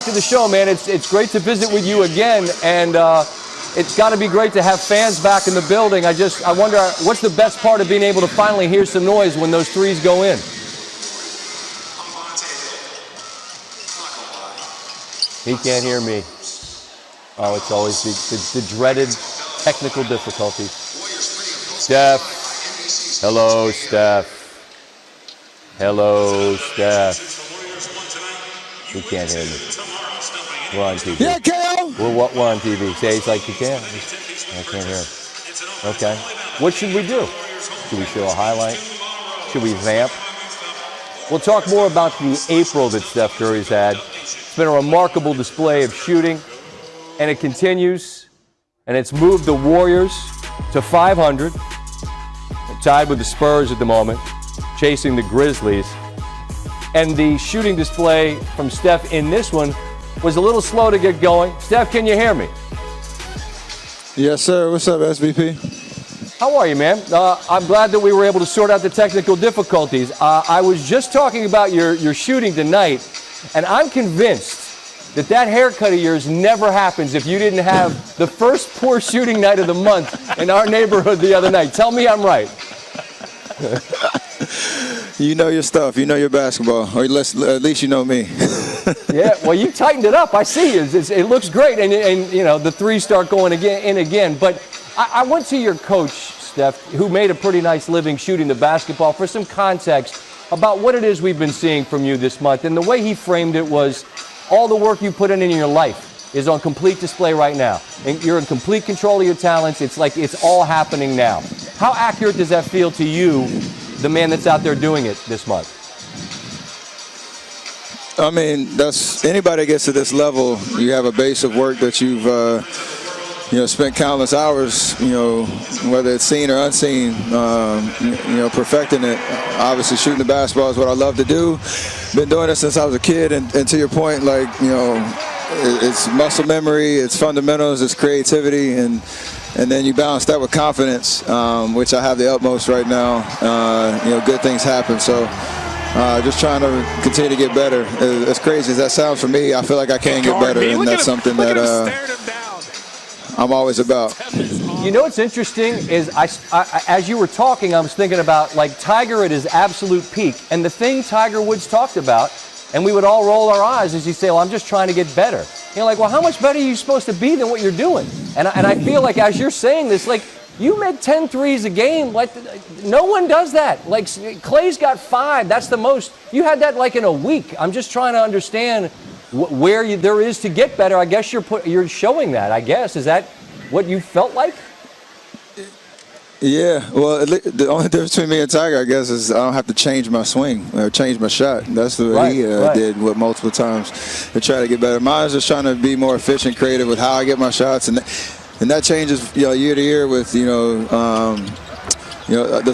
to the show, man. It's great to visit with you again, and it's got to be great to have fans back in the building. I wonder, what's the best part of being able to finally hear some noise when those threes go in? He can't hear me. Oh, it's always the dreaded technical difficulties. Steph. Hello, Steph. Hello, Steph. He can't hear me. We're on TV. Yeah, KO. We're on TV. Say he's like, you can't. I can't hear him. Okay. What should we do? Should we show a highlight? Should we vamp? We'll talk more about the April that Steph Curry's had. It's been a remarkable display of shooting, and it continues. And it's moved the Warriors to 500. They're tied with the Spurs at the moment, chasing the Grizzlies. And the shooting display from Steph in this one was a little slow to get going. Steph, can you hear me? Yes, sir. What's up, SVP? How are you, man? I'm glad that we were able to sort out the technical difficulties. I was just talking about your shooting tonight, and I'm convinced that haircut of yours never happens if you didn't have the first poor shooting night of the month in our neighborhood the other night. Tell me I'm right. You know your stuff. You know your basketball, or at least you know me. Yeah, well, you tightened it up. I see. It looks great, and you know the threes start going again. But I went to your coach, Steph, who made a pretty nice living shooting the basketball, for some context about what it is we've been seeing from you this month. And the way he framed it was, all the work you put in your life is on complete display right now. And you're in complete control of your talents. It's like it's all happening now. How accurate does that feel to you, the man that's out there doing it this month? I mean, that's anybody that gets to this level, you have a base of work that you've spent countless hours, whether it's seen or unseen, perfecting it. Obviously, shooting the basketball is what I love to do. Been doing it since I was a kid, and to your point, it's muscle memory, it's fundamentals, it's creativity, and then you balance that with confidence, which I have the utmost right now. Good things happen. So just trying to continue to get better. As crazy as that sounds for me, I feel like I can get better, and that's something that I'm always about. You know what's interesting is I, as you were talking, I was thinking about Tiger at his absolute peak, and the thing Tiger Woods talked about, and we would all roll our eyes as you say, well, I'm just trying to get better. You're like, well, how much better are you supposed to be than what you're doing? And I feel like as you're saying this, you make 10 threes a game. No one does that. Clay's got 5. That's the most. You had that in a week. I'm just trying to understand where there is to get better. I guess you're showing that, I guess. Is that what you felt like? Yeah, well, the only difference between me and Tiger, I guess, is I don't have to change my swing or change my shot. That's what he did multiple times to try to get better. Mine's just trying to be more efficient, creative with how I get my shots, and that changes year to year with the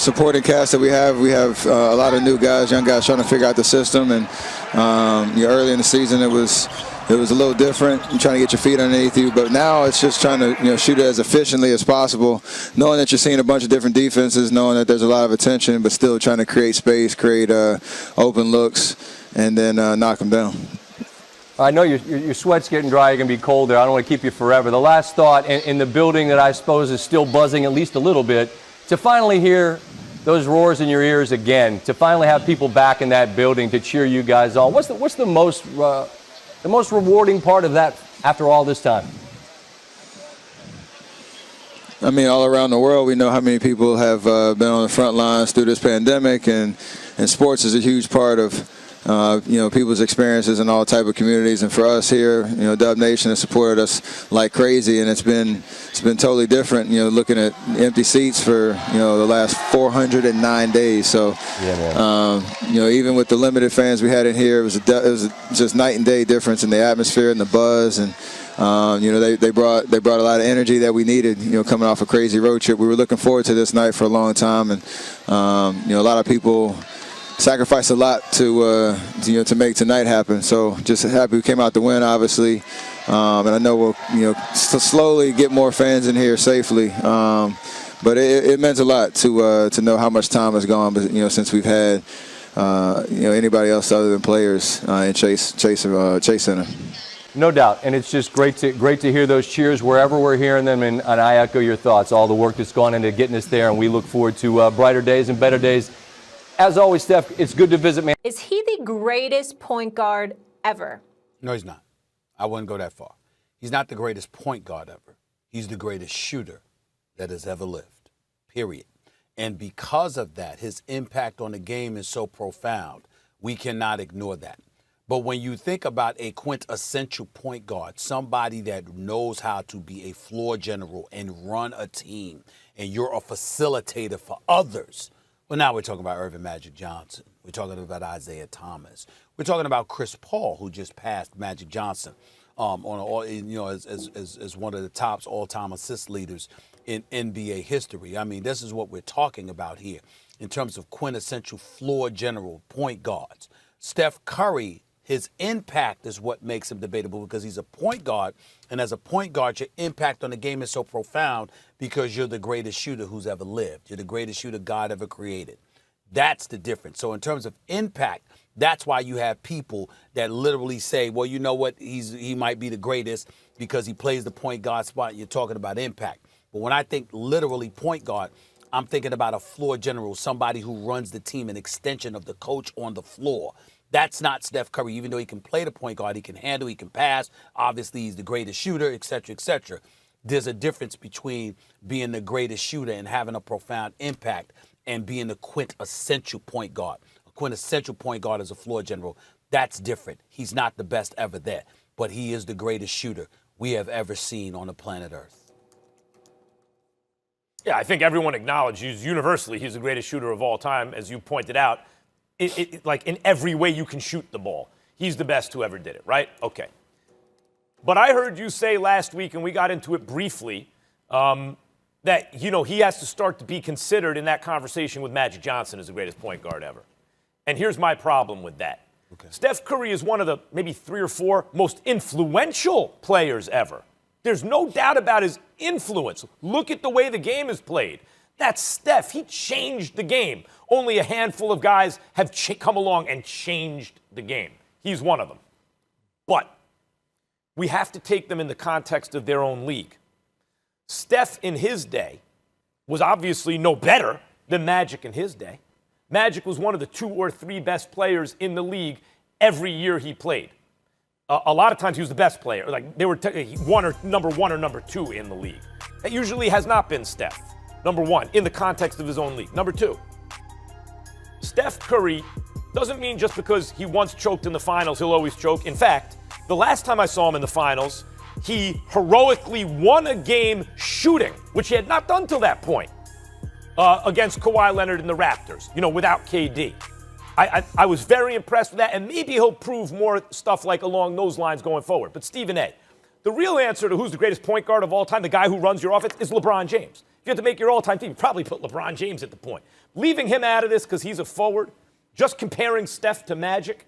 supporting cast that we have. We have a lot of new guys, young guys trying to figure out the system, and early in the season it was a little different. You're trying to get your feet underneath you, but now it's just trying to shoot it as efficiently as possible, knowing that you're seeing a bunch of different defenses, knowing that there's a lot of attention, but still trying to create space, create open looks, and then knock them down. I know your sweat's getting dry. You're going to be cold there. I don't want to keep you forever. The last thought in the building that I suppose is still buzzing at least a little bit, to finally hear those roars in your ears again, to finally have people back in that building to cheer you guys on. What's the most rewarding part of that after all this time? I mean, all around the world, we know how many people have been on the front lines through this pandemic, and sports is a huge part of people's experiences in all type of communities. And for us here, Dub Nation has supported us like crazy, and it's been totally different. Looking at empty seats for the last 409 days. So, even with the limited fans we had in here, it was just night and day difference in the atmosphere and the buzz, and they brought a lot of energy that we needed. Coming off a crazy road trip, we were looking forward to this night for a long time, and a lot of people sacrificed a lot to make tonight happen. So just happy we came out to win, obviously, and I know we'll slowly get more fans in here safely. But it meant a lot to know how much time has gone, since we've had anybody else other than players in Chase Center. No doubt, and it's just great to hear those cheers wherever we're hearing them, and I echo your thoughts, all the work that's gone into getting us there, and we look forward to brighter days and better days. As always, Steph, it's good to visit, man. Is he the greatest point guard ever? No, he's not. I wouldn't go that far. He's not the greatest point guard ever. He's the greatest shooter that has ever lived, period. And because of that, his impact on the game is so profound, we cannot ignore that. But when you think about a quintessential point guard, somebody that knows how to be a floor general and run a team, and you're a facilitator for others, well, now we're talking about Irvin Magic Johnson. We're talking about Isaiah Thomas. We're talking about Chris Paul, who just passed Magic Johnson as one of the top all-time assist leaders in NBA history. I mean, this is what we're talking about here in terms of quintessential floor general point guards. Steph Curry, his impact is what makes him debatable because he's a point guard, and as a point guard, your impact on the game is so profound because you're the greatest shooter who's ever lived. You're the greatest shooter God ever created. That's the difference. So in terms of impact, that's why you have people that literally say, well, you know what, he might be the greatest because he plays the point guard spot. You're talking about impact. But when I think literally point guard, I'm thinking about a floor general, somebody who runs the team, an extension of the coach on the floor. That's not Steph Curry. Even though he can play the point guard, he can handle, he can pass. Obviously, he's the greatest shooter, et cetera, et cetera. There's a difference between being the greatest shooter and having a profound impact and being the quintessential point guard. A quintessential point guard is a floor general. That's different. He's not the best ever there, but he is the greatest shooter we have ever seen on the planet Earth. Yeah, I think everyone acknowledges universally he's the greatest shooter of all time, as you pointed out. Like in every way you can shoot the ball. He's the best who ever did it, right? Okay. But I heard you say last week, and we got into it briefly, that, he has to start to be considered in that conversation with Magic Johnson as the greatest point guard ever. And here's my problem with that. Okay. Steph Curry is one of the maybe 3 or 4 most influential players ever. There's no doubt about his influence. Look at the way the game is played. That's Steph. He changed the game. Only a handful of guys have come along and changed the game. He's one of them. But we have to take them in the context of their own league. Steph in his day was obviously no better than Magic in his day. Magic was one of the 2 or 3 best players in the league every year he played. A lot of times he was the best player. Like they were number 1 or number 2 in the league. That usually has not been Steph. Number 1, in the context of his own league. Number 2, Steph Curry doesn't mean just because he once choked in the finals, he'll always choke. In fact, the last time I saw him in the finals, he heroically won a game shooting, which he had not done till that point, against Kawhi Leonard and the Raptors, without KD. I was very impressed with that, and maybe he'll prove more stuff like along those lines going forward. But Stephen A., the real answer to who's the greatest point guard of all time, the guy who runs your offense, is LeBron James. If you have to make your all-time team, you probably put LeBron James at the point. Leaving him out of this because he's a forward, just comparing Steph to Magic,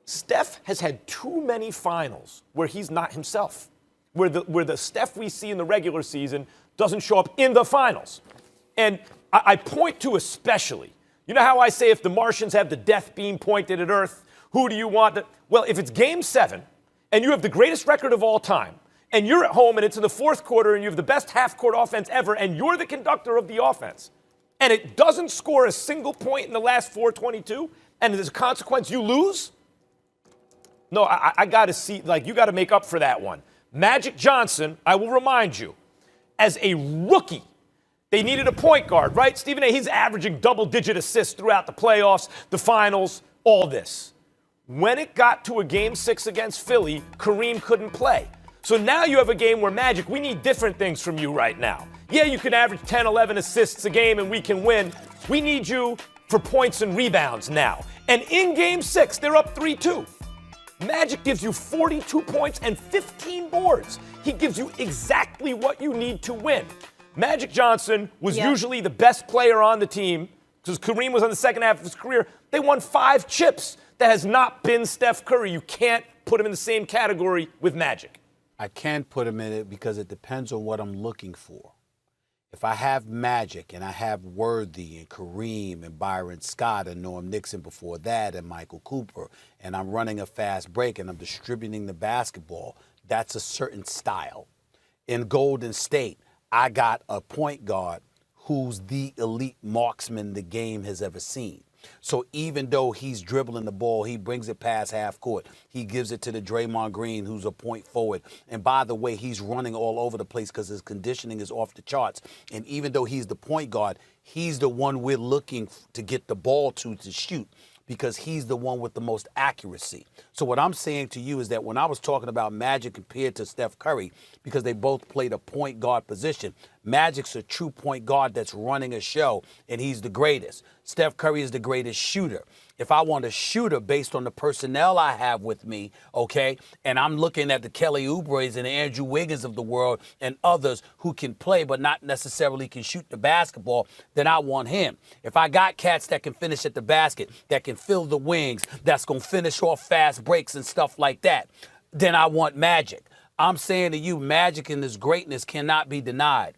Steph has had too many finals where he's not himself, where the Steph we see in the regular season doesn't show up in the finals. And I point to especially, you know how I say if the Martians have the death beam pointed at Earth, who do you want? Well, if it's Game 7 and you have the greatest record of all time, and you're at home and it's in the 4th quarter and you have the best half-court offense ever and you're the conductor of the offense, and it doesn't score a single point in the last 4:22, and as a consequence you lose? No, I got to see, you got to make up for that one. Magic Johnson, I will remind you, as a rookie, they needed a point guard, right? Stephen A., he's averaging double-digit assists throughout the playoffs, the finals, all this. When it got to a Game 6 against Philly, Kareem couldn't play. So now you have a game where Magic, we need different things from you right now. Yeah, you can average 10, 11 assists a game and we can win. We need you for points and rebounds now. And in Game 6, they're up 3-2. Magic gives you 42 points and 15 boards. He gives you exactly what you need to win. Magic Johnson was usually the best player on the team because Kareem was on the second half of his career. They won 5 chips. That has not been Steph Curry. You can't put him in the same category with Magic. I can't put him in it because it depends on what I'm looking for. If I have Magic and I have Worthy and Kareem and Byron Scott and Norm Nixon before that and Michael Cooper, and I'm running a fast break and I'm distributing the basketball, that's a certain style. In Golden State, I got a point guard who's the elite marksman the game has ever seen. So even though he's dribbling the ball, he brings it past half court. He gives it to the Draymond Green, who's a point forward. And by the way, he's running all over the place because his conditioning is off the charts. And even though he's the point guard, he's the one we're looking to get the ball to shoot, because he's the one with the most accuracy. So what I'm saying to you is that when I was talking about Magic compared to Steph Curry, because they both played a point guard position, Magic's a true point guard that's running a show, and he's the greatest. Steph Curry is the greatest shooter. If I want a shooter based on the personnel I have with me, okay, and I'm looking at the Kelly Oubres and the Andrew Wiggins of the world and others who can play but not necessarily can shoot the basketball, then I want him. If I got cats that can finish at the basket, that can fill the wings, that's going to finish off fast breaks and stuff like that, then I want Magic. I'm saying to you, Magic and his greatness cannot be denied.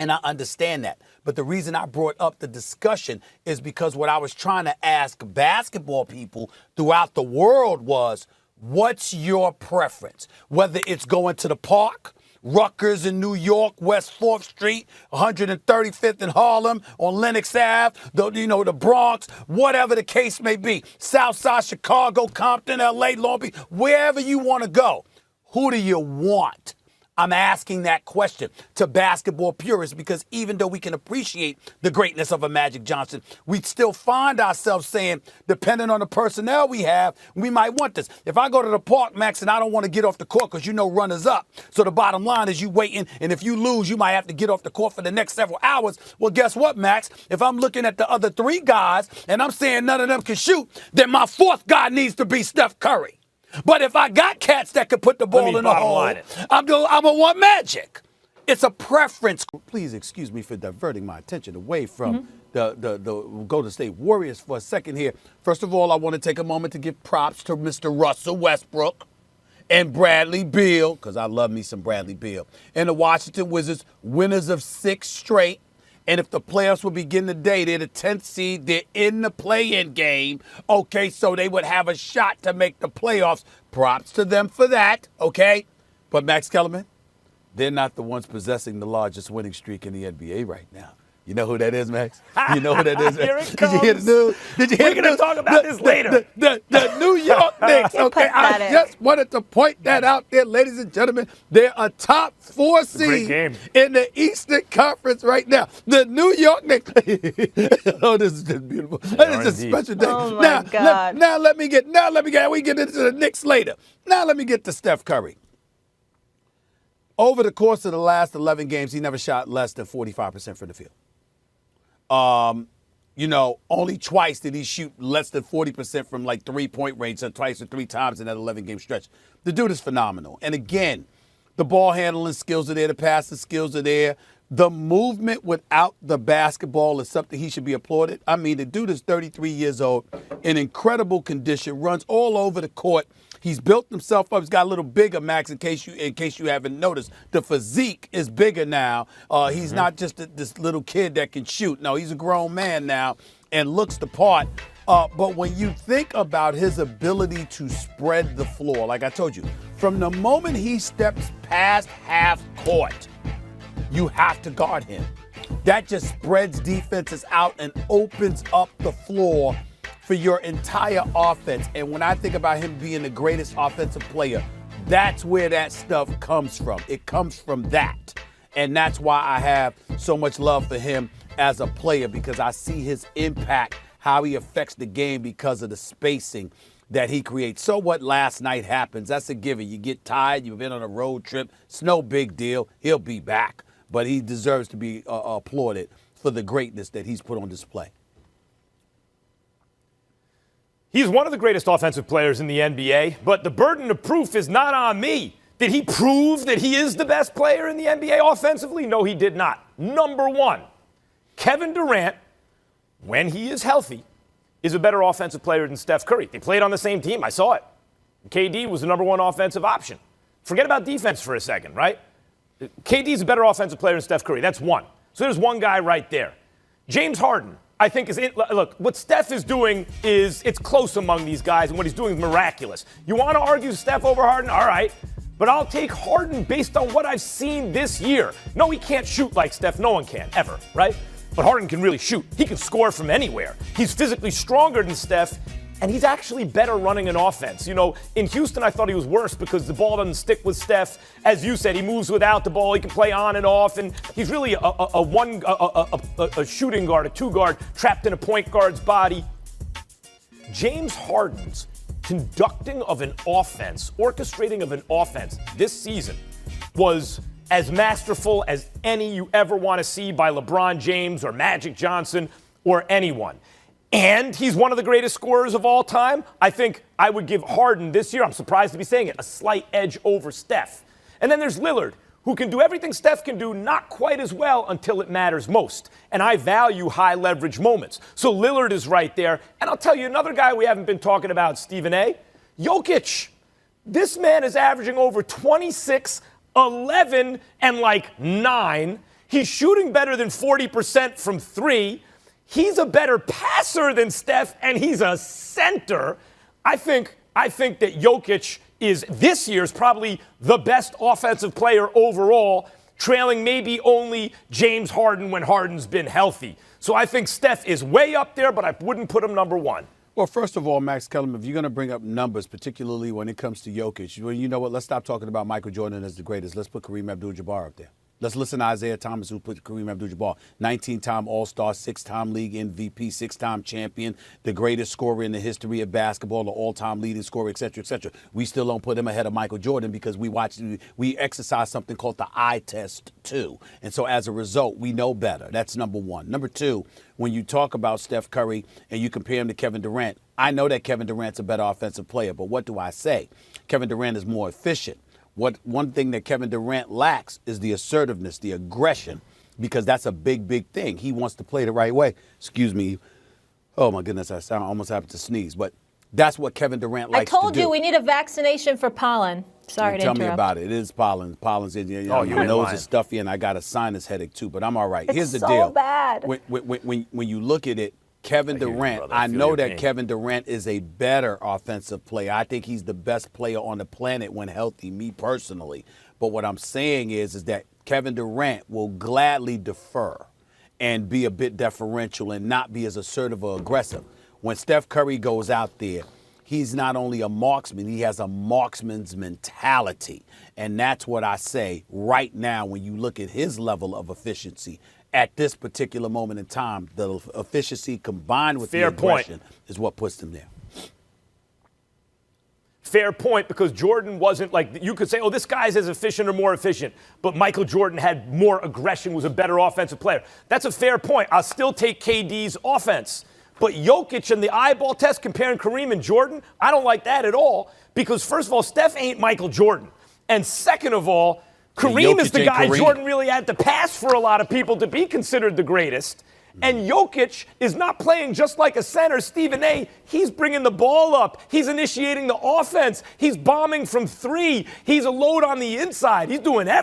And I understand that. But the reason I brought up the discussion is because what I was trying to ask basketball people throughout the world was, what's your preference? Whether it's going to the park, Rutgers in New York, West 4th Street, 135th in Harlem, on Lenox Ave, the Bronx, whatever the case may be. Southside Chicago, Compton, LA, Long Beach, wherever you want to go. Who do you want? I'm asking that question to basketball purists, because even though we can appreciate the greatness of a Magic Johnson, we still find ourselves saying, depending on the personnel we have, we might want this. If I go to the park, Max, and I don't want to get off the court because runners up. So the bottom line is you waiting, and if you lose, you might have to get off the court for the next several hours. Well, guess what, Max? If I'm looking at the other three guys and I'm saying none of them can shoot, then my fourth guy needs to be Steph Curry. But if I got cats that could put the ball in the hole, I'm going to want Magic. It's a preference. Please excuse me for diverting my attention away from the Golden State Warriors for a second here. First of all, I want to take a moment to give props to Mr. Russell Westbrook and Bradley Beal, because I love me some Bradley Beal, and the Washington Wizards, winners of 6 straight. And if the playoffs will begin today, they're the 10th seed. They're in the play-in game. Okay, so they would have a shot to make the playoffs. Props to them for that, okay? But Max Kellerman, they're not the ones possessing the largest winning streak in the NBA right now. You know who that is, Max? You know who that is? Here it Did comes. you hear the news? Did you hear We're going to talk about this later. The New York Knicks, okay? I just wanted to point that out there, ladies and gentlemen. They're a top 4 seed in the Eastern Conference right now. The New York Knicks. Oh, this is just beautiful. This is a special day. Oh, my God. Now let me get we get into the Knicks later. Now let me get to Steph Curry. Over the course of the last 11 games, he never shot less than 45% from the field. Only twice did he shoot less than 40% from like 3-point range, so twice or 3 times in that 11-game stretch. The dude is phenomenal. And again, the ball handling skills are there, the passing skills are there. The movement without the basketball is something he should be applauded. I mean, the dude is 33 years old, in incredible condition, runs all over the court. He's built himself up. He's got a little bigger, Max, in case you haven't noticed. The physique is bigger now. He's not just this little kid that can shoot. No, he's a grown man now and looks the part. But when you think about his ability to spread the floor, like I told you, from the moment he steps past half court, you have to guard him. That just spreads defenses out and opens up the floor for your entire offense. And when I think about him being the greatest offensive player, that's where that stuff comes from. It comes from that. And that's why I have so much love for him as a player, because I see his impact, how he affects the game because of the spacing that he creates. So what last night happens, that's a given. You get tired, you've been on a road trip, it's no big deal. He'll be back. But he deserves to be applauded for the greatness that he's put on display. He's one of the greatest offensive players in the NBA, but the burden of proof is not on me. Did he prove that he is the best player in the NBA offensively? No, he did not. Number 1, Kevin Durant, when he is healthy, is a better offensive player than Steph Curry. They played on the same team. I saw it. KD was the number 1 offensive option. Forget about defense for a second, right? KD is a better offensive player than Steph Curry. That's 1. So there's one guy right there. James Harden, I think, look, what Steph is doing it's close among these guys, and what he's doing is miraculous. You want to argue Steph over Harden? All right. But I'll take Harden based on what I've seen this year. No, he can't shoot like Steph. No one can, ever, right? But Harden can really shoot. He can score from anywhere. He's physically stronger than Steph, and he's actually better running an offense. You know, in Houston, I thought he was worse because the ball doesn't stick with Steph. As you said, he moves without the ball. He can play on and off, and he's really a shooting guard, a two guard, trapped in a point guard's body. James Harden's conducting of an offense, orchestrating of an offense this season was as masterful as any you ever want to see by LeBron James or Magic Johnson or anyone. And he's one of the greatest scorers of all time. I think I would give Harden this year, I'm surprised to be saying it, a slight edge over Steph. And then there's Lillard, who can do everything Steph can do, not quite as well until it matters most. And I value high leverage moments. So Lillard is right there. And I'll tell you another guy we haven't been talking about, Stephen A. Jokic. This man is averaging over 26, 11, and 9. He's shooting better than 40% from 3. He's a better passer than Steph, and he's a center. I think that Jokic is this year's probably the best offensive player overall, trailing maybe only James Harden when Harden's been healthy. So I think Steph is way up there, but I wouldn't put him number one. Well, first of all, Max Kellerman, if you're going to bring up numbers, particularly when it comes to Jokic, well, you know what? Let's stop talking about Michael Jordan as the greatest. Let's put Kareem Abdul-Jabbar up there. Let's listen to Isaiah Thomas, who put Kareem Abdul-Jabbar, 19-time All-Star, 6-time league MVP, 6-time champion, the greatest scorer in the history of basketball, the all-time leading scorer, et cetera, et cetera. We still don't put him ahead of Michael Jordan because we exercise something called the eye test, too. And so as a result, we know better. That's number one. Number two, when you talk about Steph Curry and you compare him to Kevin Durant, I know that Kevin Durant's a better offensive player, but what do I say? Kevin Durant is more efficient. One thing that Kevin Durant lacks is the assertiveness, the aggression, because that's a big, big thing. He wants to play the right way. Excuse me. Oh, my goodness, I almost happened to sneeze. But that's what Kevin Durant likes to do. I told you we need a vaccination for pollen. Sorry to interrupt. Tell me about it. It is pollen. Pollen's in your nose is stuffy, and I got a sinus headache, too. But I'm all right. Here's the deal. It's so bad. When you look at it, Kevin Durant, I know that Kevin Durant is a better offensive player. I think he's the best player on the planet when healthy, me personally. But what I'm saying is that Kevin Durant will gladly defer and be a bit deferential and not be as assertive or aggressive. When Steph Curry goes out there, he's not only a marksman, he has a marksman's mentality. And that's what I say right now when you look at his level of efficiency. At this particular moment in time, the efficiency combined with the aggression is what puts them there. Fair point, because Jordan wasn't you could say, oh, this guy's as efficient or more efficient, but Michael Jordan had more aggression, was a better offensive player. That's a fair point. I'll still take KD's offense. But Jokic and the eyeball test comparing Kareem and Jordan, I don't like that at all, because first of all, Steph ain't Michael Jordan. And second of all, Kareem is the guy Jordan really had to pass for a lot of people to be considered the greatest. And Jokic is not playing just like a center, Stephen A. He's bringing the ball up. He's initiating the offense. He's bombing from 3. He's a load on the inside. He's doing everything.